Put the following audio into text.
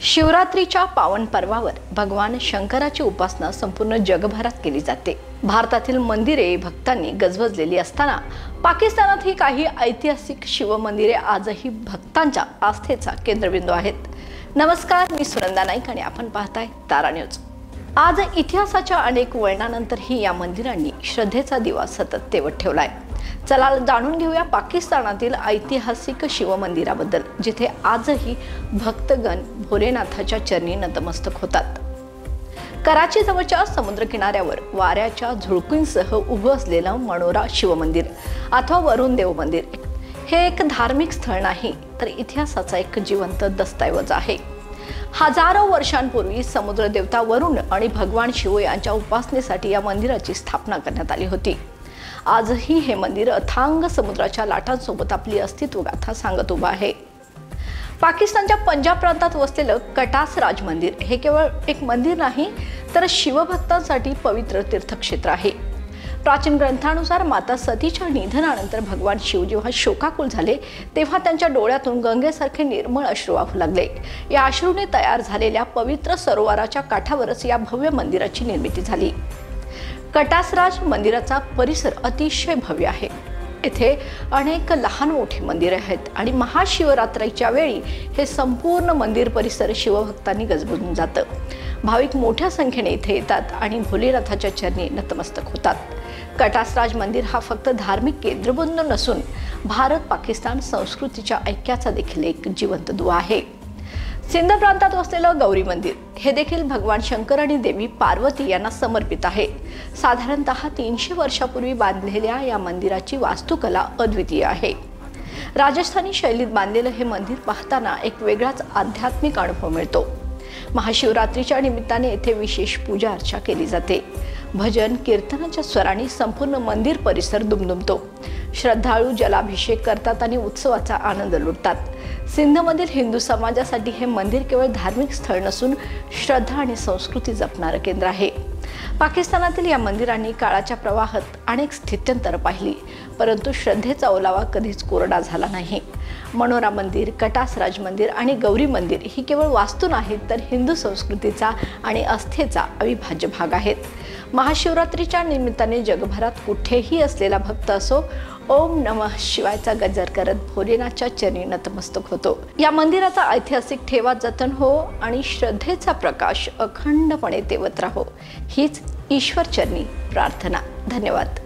शिवरात्रीच्या पावन पर्वावर भगवान शंकराची उपासना संपूर्ण जगभरात केली जाते। भारतातील मंदिरे भक्तांनी गजबजलेली असताना पाकिस्तानात ही काही ऐतिहासिक शिव मंदिरे आजही भक्तांच्या आस्थेचा केंद्रबिंदू आहेत। नमस्कार, मी सुनंदा नाईक आणि आपण पाहताय तारा न्यूज। आज इतिहासाच्या अनेक वळणानंतरही या मंदिरांनी श्रद्धेचा दिवा सतत तेवत ठेवलाय। चला जाणून घेऊया पाकिस्तानातील ऐतिहासिक शिव मंदिराबद्दल, जिथे आजही भक्तगण भोलेनाथाच्या चरणी नतमस्तक होतात। कराची जवळच्या समुद्र किनाऱ्यावर वाऱ्याच्या झुळकींसह उभं असलेलं मनोरा शिव मंदिर अथवा वरुण देव मंदिर हे एक धार्मिक स्थळ नाही, तर इतिहासाचा एक जिवंत दस्तऐवज आहे। हजारो वर्षांपूर्वी समुद्र देवता वरुण आणि भगवान शिव यांच्या उपासनेसाठी या मंदिराची स्थापना करण्यात आली होती। आजही हे मंदिर अथांग समुद्राच्या लाटांसोबत आपली अस्तित्व गाथा सांगत उभं आहे। पाकिस्तानच्या पंजाब प्रांतात वसलेलं कटास राज मंदिर हे केवळ एक मंदिर नाही, तर शिवभक्तांसाठी पवित्र तीर्थक्षेत्र आहे। प्राचीन ग्रंथानुसार माता सतीच्या निधनानंतर भगवान शिव जेव्हा शोकाकुल झाले, तेव्हा त्यांच्या डोळ्यातून गंगेसारखे निर्मळ अश्रू वाहू लागले। या अश्रूने तयार झालेल्या पवित्र सरोवराच्या काठावरच या भव्य मंदिराची निर्मिती झाली। कटासराज मंदिराचा परिसर अतिशय भव्य आहे। येथे अनेक लहान मोठी मंदिरे आहेत आणि महाशिवरात्रीच्या वेळी हे संपूर्ण मंदिर परिसर शिवभक्तांनी गजबजून जातं। भाविक मोठ्या संख्येने इथे येतात आणि भोलेनाथाच्या चरणी नतमस्तक होतात। कटासराज मंदिर हा फक्त धार्मिक केंद्रबिंदू नसून भारत पाकिस्तान संस्कृतीच्या ऐक्याचा देखील एक जिवंत दुवा आहे। सिंध प्रांतात वसलेलं गौरी मंदिर हे देखील भगवान शंकर आणि देवी पार्वती यांना समर्पित आहे। साधारणतः 300 वर्षापूर्वी बांधलेल्या या मंदिराची वास्तुकला अद्वितीय आहे। राजस्थानी शैलीत बांधलेलं हे मंदिर पाहताना एक वेगळाच आध्यात्मिक अनुभव मिळतो। महाशिवरात्रीच्या निमित्ताने येथे विशेष पूजा अर्चा केली जाते। भजन कीर्तनाच्या स्वरांनी संपूर्ण मंदिर परिसर दुमदुमतो। श्रद्धाळू जलाभिषेक करतात आणि उत्सवाचा आनंद लुटतात। सिंधमधील हिंदू समाजासाठी हे मंदिर केवळ धार्मिक स्थळ नसून श्रद्धा आणि संस्कृती जपणारं केंद्र आहे। पाकिस्तानातील या मंदिरांनी काळाच्या प्रवाहात अनेक स्थित्यंतर पाहिली, परंतु श्रद्धेचा ओलावा कधीच कोरडा झाला नाही। मनोरा मंदिर, कटासराज मंदिर आणि गौरी मंदिर ही केवळ वास्तू नाहीत, तर हिंदू संस्कृतीचा आणि आस्थेचा अविभाज्य भाग आहेत। महाशिवरात्रीच्या निमित्ताने जगभरात कुठेही असलेला भक्त असो, ओम नमः शिवायचा गजर करत भोलेनाथच्या चरणी नतमस्तक होतो। या मंदिराचा ऐतिहासिक ठेवा जतन हो आणि श्रद्धेचा प्रकाश अखंडपणे तेवत राहो, हीच ईश्वर चरणी प्रार्थना। धन्यवाद।